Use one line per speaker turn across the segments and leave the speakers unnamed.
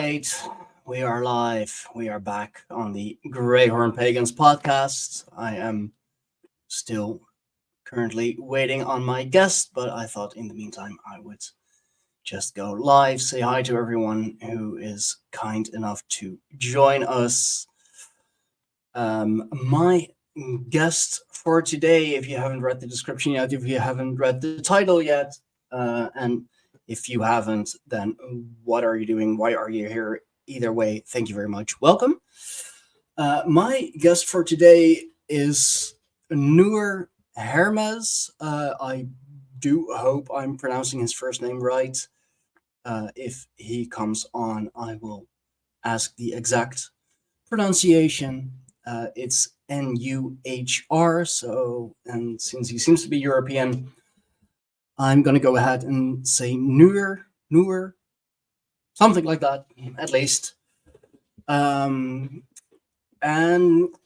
right, we are live. We are back on the Greyhorn Pagans podcast. I am still currently waiting on my guest, but I thought in the meantime I would just go live, say hi to everyone who is kind enough to join us. My guest for today, if you haven't read the description yet, if you haven't read the title yet, and if you haven't, then what are you doing? Why are you here? Either way, thank you very much. Welcome. My guest for today is Nuhr Hermes. I do hope I'm pronouncing his first name right. If he comes on, I will ask the exact pronunciation. It's Nuhr. So, and since he seems to be European, I'm going to go ahead and say Nuhr, something like that, at least. And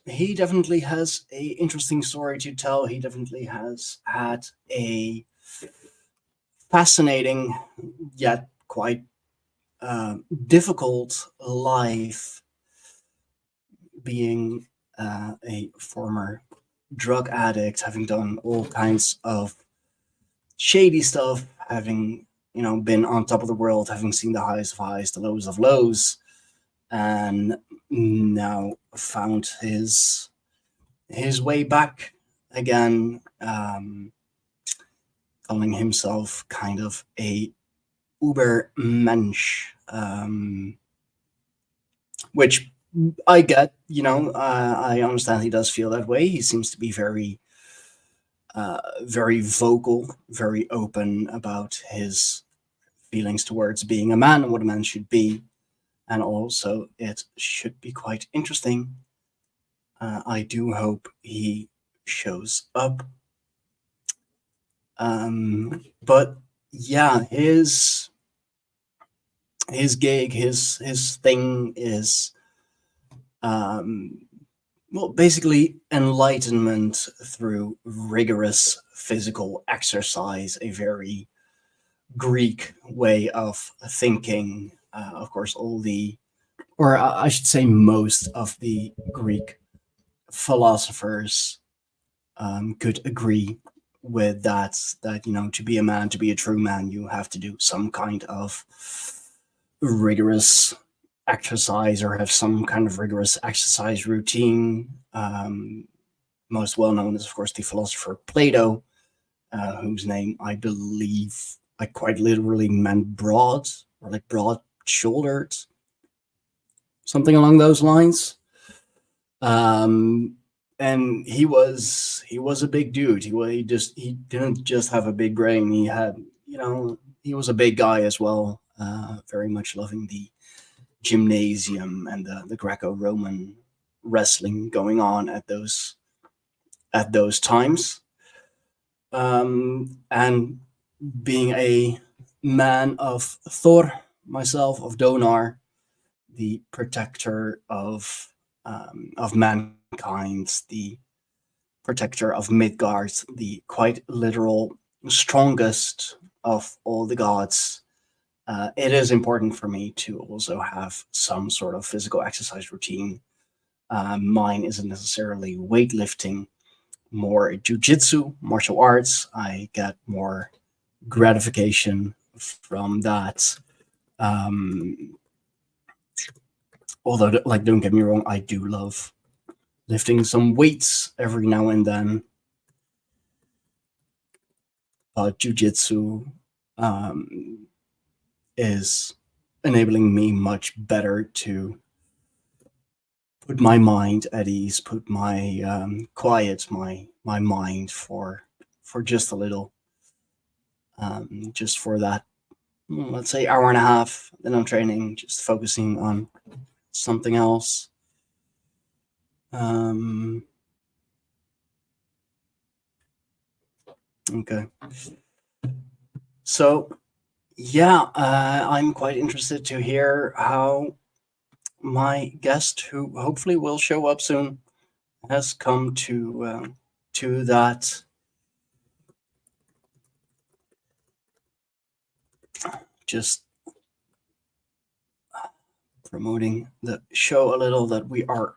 he definitely has a interesting story to tell. He definitely has had a fascinating yet quite difficult life, being a former drug addict, having done all kinds of shady stuff, having been on top of the world, having seen the highs of highs, the lows of lows, and now found his way back again, calling himself kind of a Ubermensch, which I get. I understand he does feel that way. He seems to be very vocal, very open about his feelings towards being a man and what a man should be. And also, it should be quite interesting. I do hope he shows up. But yeah, his gig, his thing is basically enlightenment through rigorous physical exercise, a very Greek way of thinking. Of course, or I should say most of the Greek philosophers could agree with that, to be a man, to be a true man, you have to do some kind of rigorous exercise or have some kind of rigorous exercise routine. Most well known is, of course, the philosopher Plato, whose name I believe I quite literally meant broad, or like broad-shouldered, something along those lines. And he was a big dude. He didn't just have a big brain. He had, he was a big guy as well. Very much loving the gymnasium and the Greco-Roman wrestling going on at those times. And being a man of Thor, myself, of Donar, the protector of mankind, the protector of Midgard, the quite literal strongest of all the gods, it is important for me to also have some sort of physical exercise routine. Mine isn't necessarily weightlifting, more jujitsu, martial arts. I get more gratification from that. Although, like, don't get me wrong, I do love lifting some weights every now and then. But jujitsu is enabling me much better to put my mind at ease, put my quiet my mind for just a little, just for that, let's say, hour and a half that I'm training, just focusing on something else. Okay. So, yeah, I'm quite interested to hear how my guest, who hopefully will show up soon, has come to that just promoting the show a little, that we are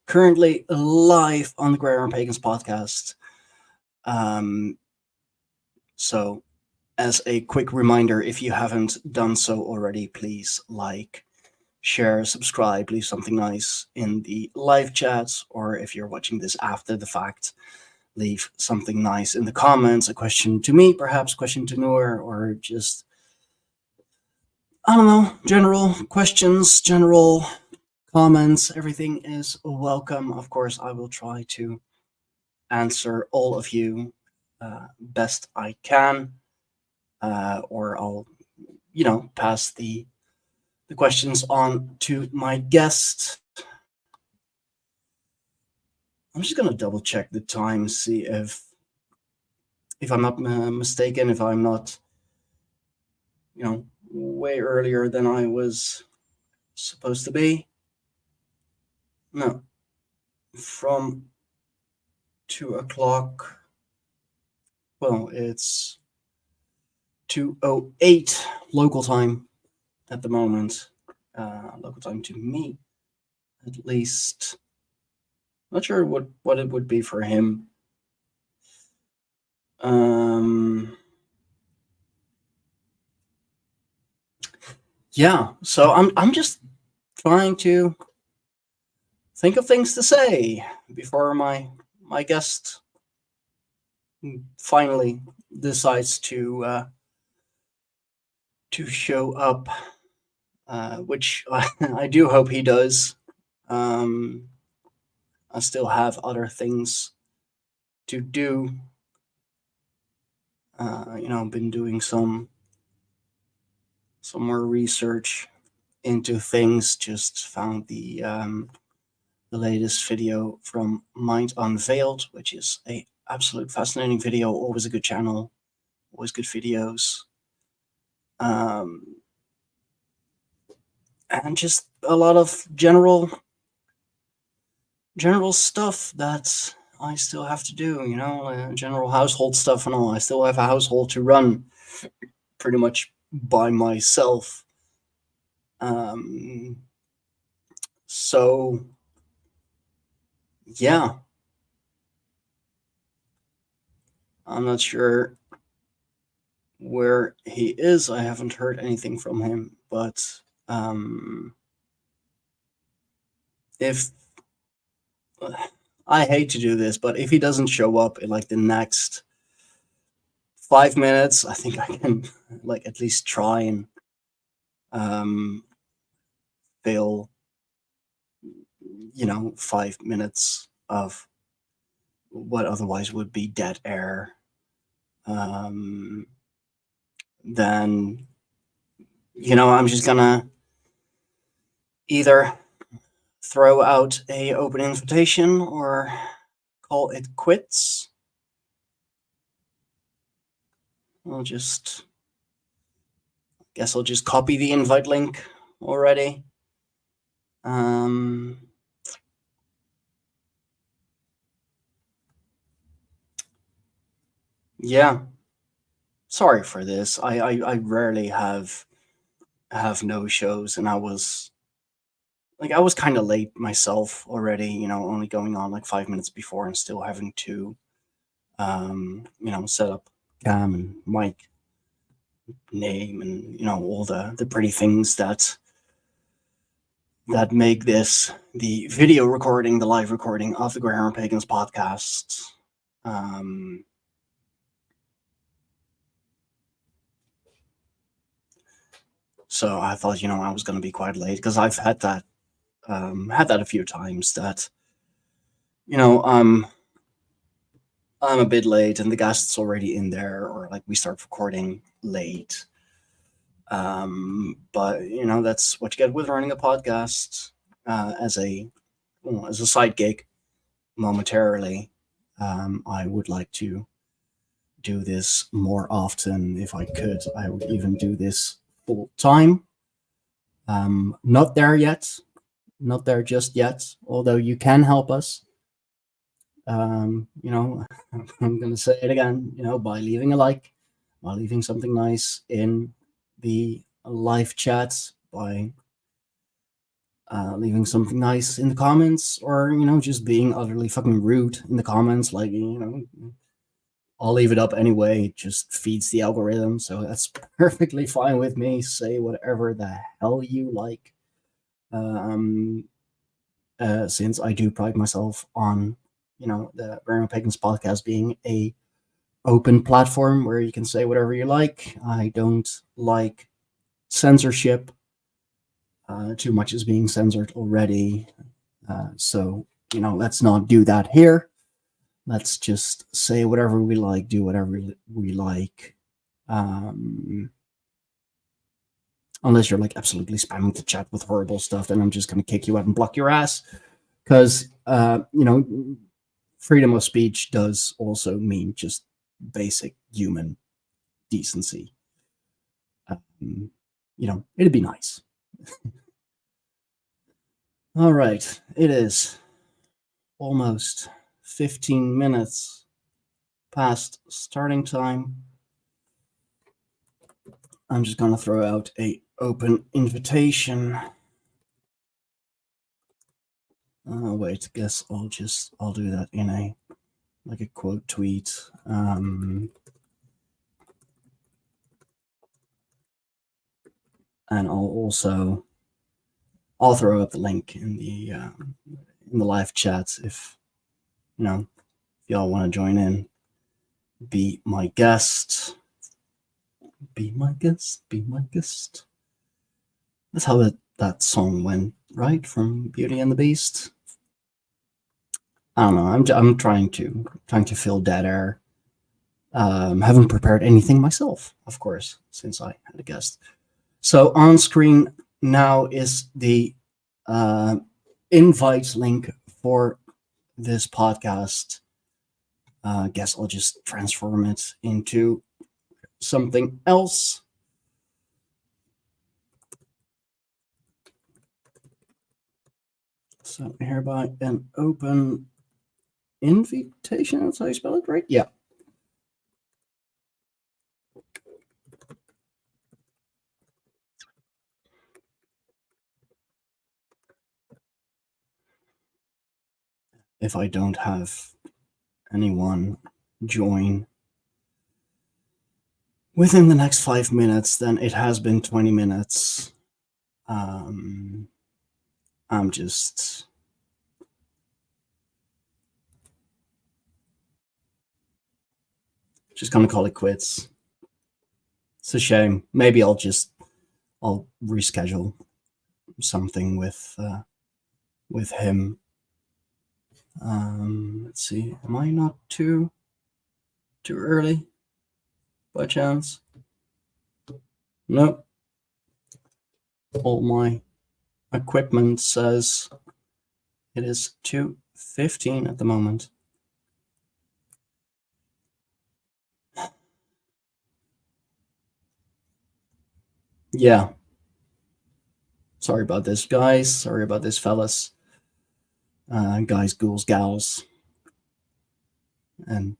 currently live on the Greyhorn Pagans podcast. So as a quick reminder, if you haven't done so already, please like, share, subscribe, leave something nice in the live chats, or if you're watching this after the fact, leave something nice in the comments, a question to me, perhaps question to Nuhr, or just, I don't know, general questions, general comments. Everything is welcome. Of course, I will try to answer all of you best I can, or I'll, pass the questions on to my guest. I'm just gonna double check the time, see if I'm not mistaken, if I'm not, way earlier than I was supposed to be. No, from 2 o'clock. Well, it's 2:08 local time at the moment. Local time to me, at least. Not sure what it would be for him. Yeah, so I'm just trying to think of things to say before my guest finally decides to show up, which I do hope he does. I still have other things to do. Been doing some more research into things. Just found the latest video from Mind Unveiled, which is a absolute fascinating video. Always a good channel, always good videos, and just a lot of general stuff that I still have to do. General household stuff and all. I still have a household to run, pretty much by myself. So yeah, I'm not sure where he is. I haven't heard anything from him, but if I hate to do this, but if he doesn't show up in like the next 5 minutes, I think I can like at least try and fill 5 minutes of what otherwise would be dead air. Then I'm just gonna either throw out a open invitation or call it quits. I'll just copy the invite link already. Yeah, sorry for this. I rarely have no shows, and I was kind of late myself already, only going on like 5 minutes before and still having to set up cam and mic, name, and all the pretty things that make this the video recording, the live recording of the Greyhorn Pagans podcast. So I thought, I was going to be quite late, because I've had that a few times, that I'm a bit late and the guest's already in there, or like we start recording late. But that's what you get with running a podcast as a side gig momentarily. I would like to do this more often. If I could, I would even do this full time. Not there yet, not there just yet, although you can help us. I'm going to say it again, by leaving a like, by leaving something nice in the live chats, by leaving something nice in the comments, or just being utterly fucking rude in the comments. Like, I'll leave it up anyway. It just feeds the algorithm, so that's perfectly fine with me. Say whatever the hell you like. Since I do pride myself on, the Greyhorn Pagans podcast being a open platform where you can say whatever you like. I don't like censorship. Too much is being censored already. So, let's not do that here. Let's just say whatever we like, do whatever we like. Unless you're like absolutely spamming the chat with horrible stuff, then I'm just going to kick you out and block your ass. Because, freedom of speech does also mean just basic human decency. It'd be nice. All right, it is almost 15 minutes past starting time. I'm just going to throw out a open invitation. Wait, guess I'll do that in a quote tweet. And I'll throw up the link in the live chat if y'all want to join in. Be my guest. Be my guest. Be my guest. That's how that song went, right? From Beauty and the Beast. I don't know. I'm trying to fill dead air. Haven't prepared anything myself, of course, since I had a guest. So on screen now is the invite link for this podcast. Guess I'll just transform it into something else. So hereby an open invitation. That's how you spell it, right? Yeah. If I don't have anyone join within the next 5 minutes, then it has been 20 minutes. I'm just gonna call it quits. It's a shame. Maybe I'll reschedule something with him. Let's see. Am I not too early by chance? Nope. All my equipment says it is 2:15 at the moment. Yeah. Sorry about this, guys. Sorry about this, fellas. Guys, ghouls, gals, and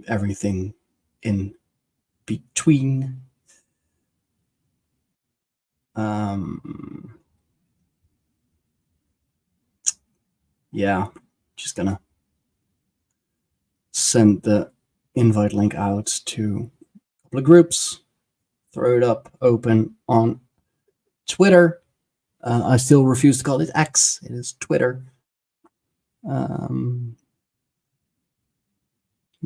everything in between. Yeah, just gonna send the invite link out to a couple of groups, throw it up open on Twitter. I still refuse to call it X. It is Twitter. You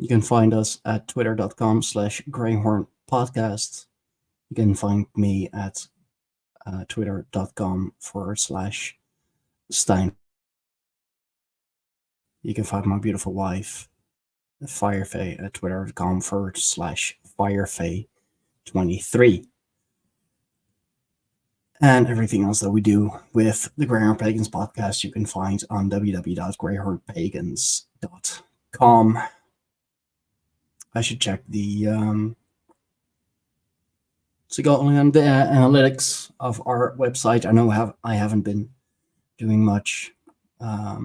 can find us at twitter.com/Greyhorn podcast. You can find me at twitter.com/Stein. You can find my beautiful wife, Firefay, at twitter.com/Firefay23. And everything else that we do with the Greyhorn Pagans podcast, you can find on www.greyhornpagans.com. I should check the analytics of our website. I know I haven't been doing much. I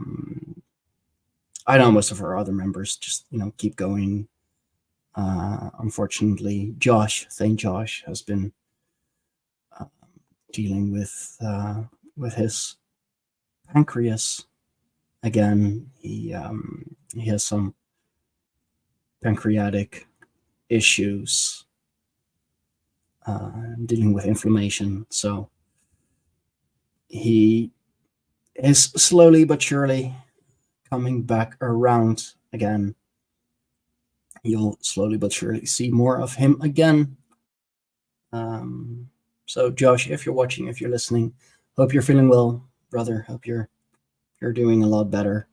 know most of our other members just keep going. Unfortunately, St. Josh has been dealing with his pancreas again. He has some pancreatic issues, dealing with inflammation. So he is slowly but surely coming back around again. You'll slowly but surely see more of him again. So Josh, if you're watching, if you're listening, hope you're feeling well, brother. Hope you're doing a lot better.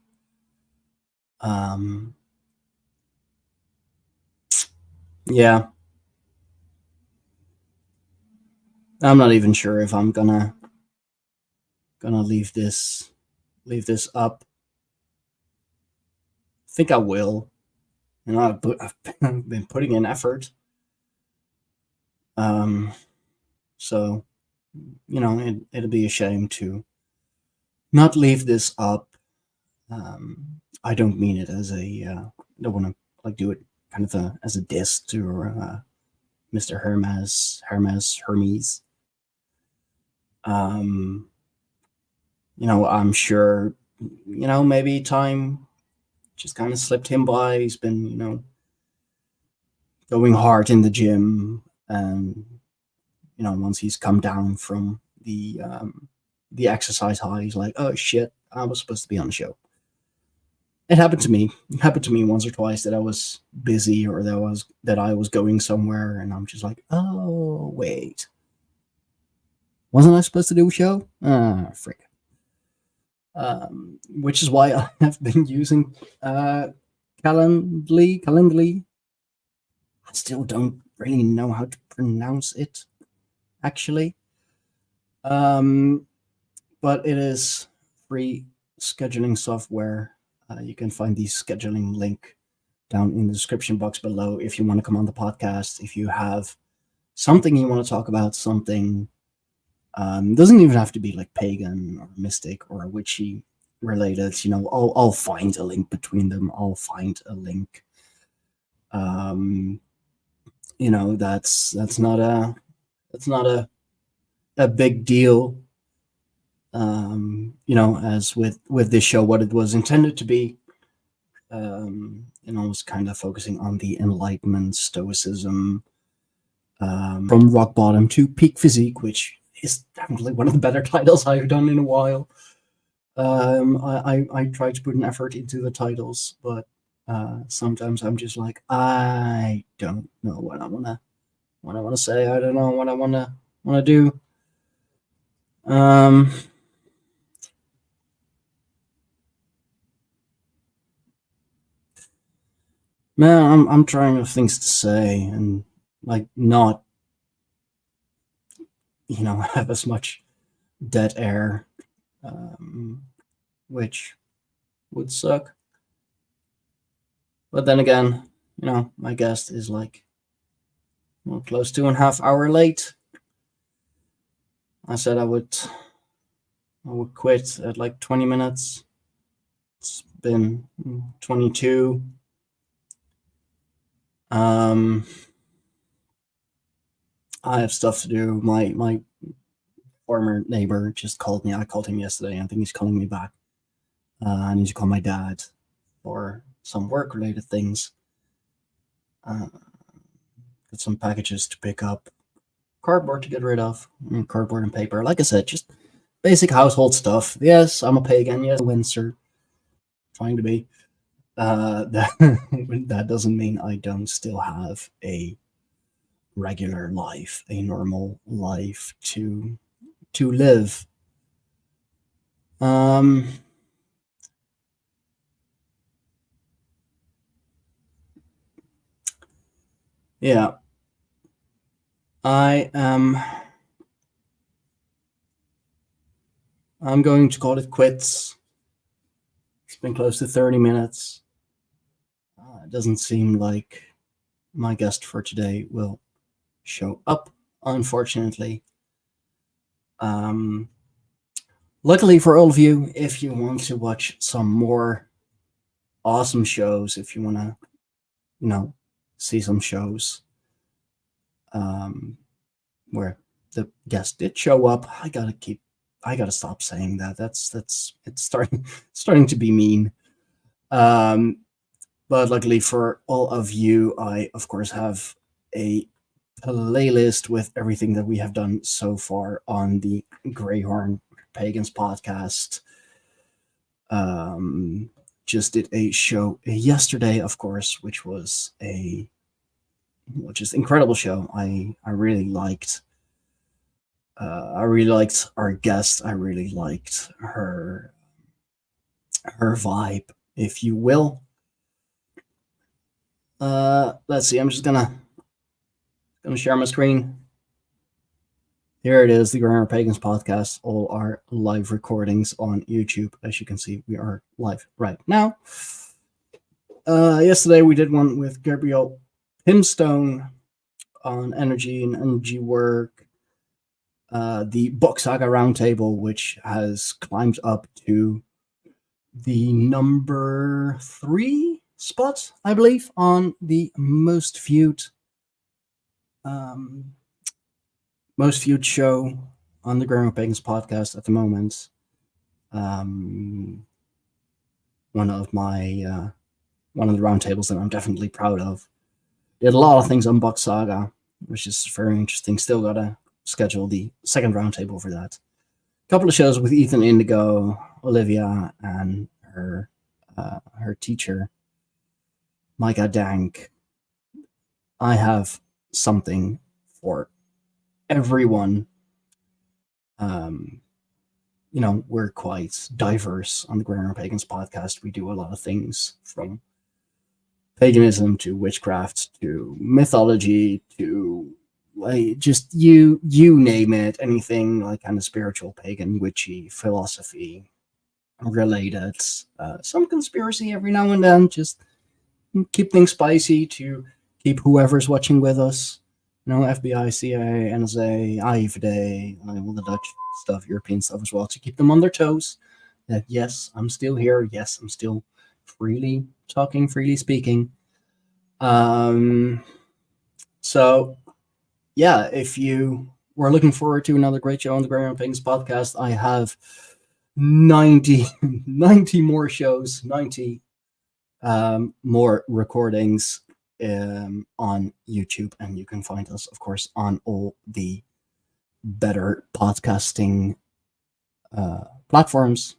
Yeah, I'm not even sure if I'm gonna leave this up. I think I will. You know, I've been putting in effort. So, you know, it'll be a shame to not leave this up. I don't mean it as a, I don't want to like do it kind of as a diss to Mr. Hermes. You know, I'm sure, you know, maybe time just kind of slipped him by. He's been, you know, going hard in the gym, and you know, once he's come down from the exercise high, he's like, oh shit, I was supposed to be on the show. It happened to me. It happened to me once or twice that I was busy or that I was going somewhere, and I'm just like, oh wait, wasn't I supposed to do a show? Ah, frick. Which is why I have been using Calendly. I still don't really know how to pronounce it, actually. But it is free scheduling software. You can find the scheduling link down in the description box below if you want to come on the podcast. If you have something you want to talk about, something doesn't even have to be like pagan or mystic or witchy related. You know, I'll find a link between them. I'll find a link. You know, that's not a big deal. You know, as with this show, what it was intended to be, you know, was kind of focusing on the Enlightenment, Stoicism, from rock bottom to Pique Physique, which is definitely one of the better titles I've done in a while. I try to put an effort into the titles, but sometimes I'm just like, I don't know what I wanna say. I don't know what I wanna do. Man, I'm trying of things to say and like not, you know, have as much dead air, which would suck. But then again, you know, my guest is like, well, close to 2.5 hours late. I said I would quit at like 20 minutes. It's been 22. I have stuff to do. My former neighbor just called me. I called him yesterday. I think he's calling me back. I need to call my dad for some work-related things. Got some packages to pick up. Cardboard to get rid of. Cardboard and paper. Like I said, just basic household stuff. Yes, I'm a pagan. Yes, a Windsor. Trying to be. That doesn't mean I don't still have a regular life, a normal life to live. Yeah. I'm going to call it quits. It's been close to 30 minutes. It doesn't seem like my guest for today will show up, unfortunately. Luckily for all of you, if you want to watch some more awesome shows, if you want to, you know, see some shows where the guest did show up. I gotta stop saying that. It's starting to be mean. But luckily for all of you, I of course have a playlist with everything that we have done so far on the Greyhorn Pagans podcast. Just did a show yesterday, of course, which was incredible show. I really liked. I really liked our guest. I really liked her vibe, if you will. Let's see. I'm just gonna share my screen. Here it is, the Grammar Pagans podcast. All our live recordings on YouTube. As you can see, we are live right now. Yesterday we did one with Gabriel Pimstone on energy and energy work. The Book Saga Roundtable, which has climbed up to the number 3 spot, I believe, on the most viewed show on the Grammar Pagans podcast at the moment. One of the roundtables that I'm definitely proud of. Did a lot of things on Book Saga, which is very interesting. Still gotta schedule the second roundtable for that. A couple of shows with Ethan Indigo, Olivia, and her teacher, Micah Dank. I have something for everyone. We're quite diverse on the Grammar Pagans podcast. We do a lot of things from paganism to witchcraft to mythology to like just you name it, anything like kind of spiritual, pagan, witchy, philosophy related, some conspiracy every now and then, just keep things spicy to keep whoever's watching with us. FBI, CIA, NSA, AIVD, all the Dutch stuff, European stuff as well, to keep them on their toes. That yes, I'm still here. Yes, I'm still freely talking, freely speaking. So yeah, if you were looking forward to another great show on the Grammar Pagans podcast, I have 90 more shows, 90 more recordings on YouTube, and you can find us, of course, on all the better podcasting platforms,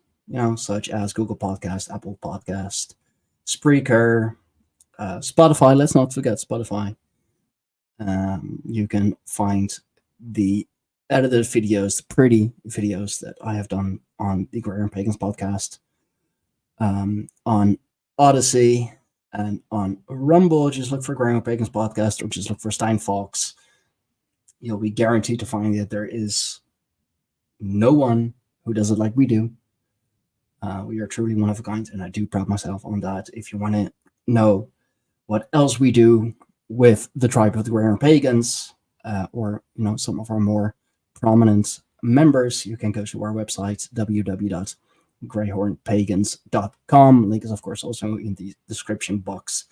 such as Google Podcast, Apple Podcast, Spreaker, Spotify. Let's not forget Spotify. You can find the edited videos, the pretty videos that I have done on the Grammar Pagans podcast, on Odyssey and on Rumble. Just look for Grammar Pagans podcast, or just look for Stein Fox. You'll be guaranteed to find that there is no one who does it like we do. We are truly one of a kind, and I do pride myself on that. If you want to know what else we do with the tribe of the Grammar Pagans, or some of our more prominent members, you can go to our website, www.greyhornpagans.com. Link is, of course, also in the description box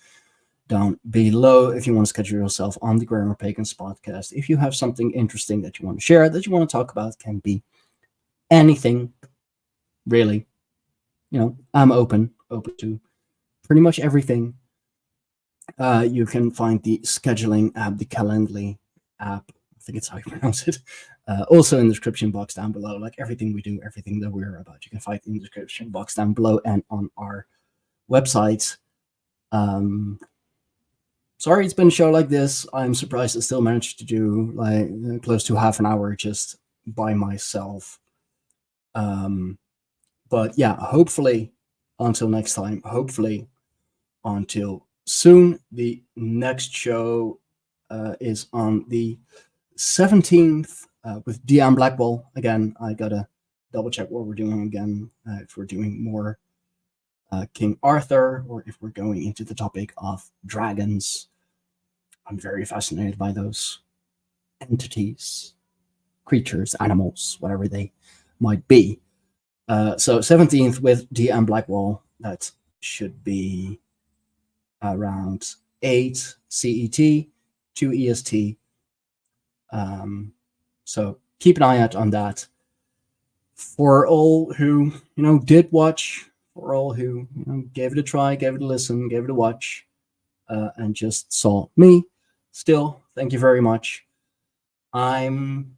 down below if you want to schedule yourself on the Grammar Pagans podcast. If you have something interesting that you want to share, that you want to talk about, can be anything, really. I'm open to pretty much everything. You can find the scheduling app, the Calendly app, I think it's how you pronounce it, also in the description box down below. Like everything we do, everything that we're about, you can find in the description box down below and on our website. Sorry it's been a show like this. I'm surprised I still managed to do like close to half an hour just by myself. But yeah, hopefully until next time, hopefully until soon. The next show is on the 17th with Dion Blackwell. Again, I gotta double check what we're doing again, if we're doing more King Arthur, or if we're going into the topic of dragons. I'm very fascinated by those entities, creatures, animals, whatever they might be. So 17th with Dion Blackwell. That should be around 8 CET, 2 EST. So keep an eye out on that. For all who did watch, for all who gave it a try, gave it a listen, gave it a watch, and just saw me, still, thank you very much. I'm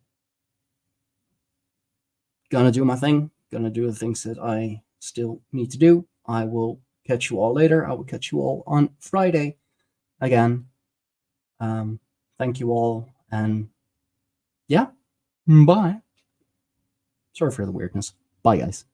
gonna do my thing, gonna do the things that I still need to do. I will catch you all later. I will catch you all on Friday again. Thank you all, and yeah, bye. Sorry for the weirdness. Bye, guys.